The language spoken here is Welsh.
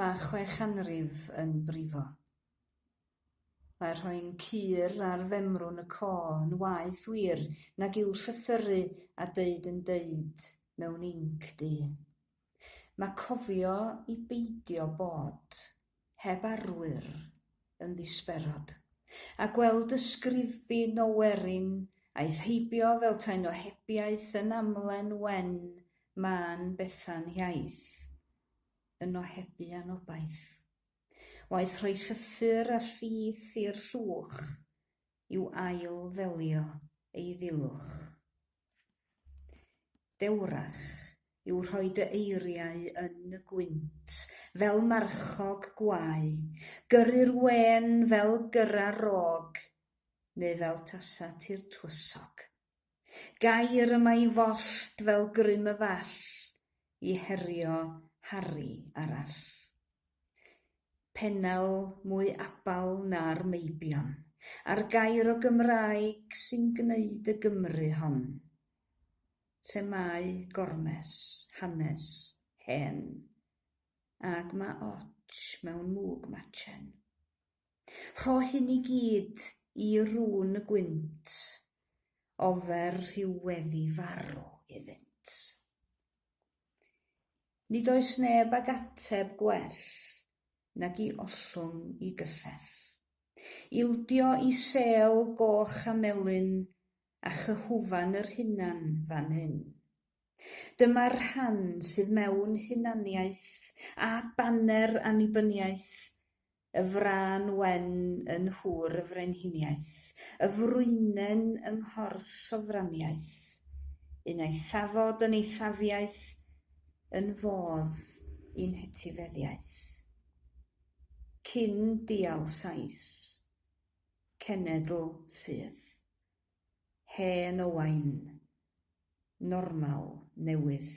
Mae 600 yn brifo. Mae rhoi'n cur ar femrwn y co yn waeth wir nag yw llythyru a deud yn deud mewn inc du. Mae cofio i beidio bod, heb arwyr, yn ddisberod, a gweld ysgrifbyn Owerin aeth heibio fel tain ohebiaeth yn amlen wen man Bethan hiaith, yn ohebu anobaith. Waeth rhoi llythyr a llith i'r llwch i'w ail ddelio ei ddilwch. Dewrach yw rhoi dy eiriau yn y gwynt, fel marchog gwau, gyrru'r wen fel gyrra rog, neu fel tasa tir twysog. Gair yma i follt fel grym y fall, i herio Harri arall. Pennel mwy abal na'r meibion, a'r gair o Gymraeg sy'n gwneud y Gymru hon. Lle mae gormes, hanes, hen, ag mae och mewn mwg machen. Rho hyn i gyd i rŵn y gwynt, ofer rhyw weddi farw iddynt. Nid oes neb ag ateb gwell, nag i ollwng i gyllell. Ildio i sel goch a melyn, a chyhwfan yr hunan fan hyn. Dyma'r rhan sydd mewn hunaniaeth a banner annibyniaeth, y frân wen yn hŵr y frenhiniaeth, y frwynen yng nghors sofraniaeth, un ei thafod yn eithafiaeth, yn fodd i'n hetifeddiaeth. Cyn dial sais, cenedl sydd. Hen Owain, normal newydd.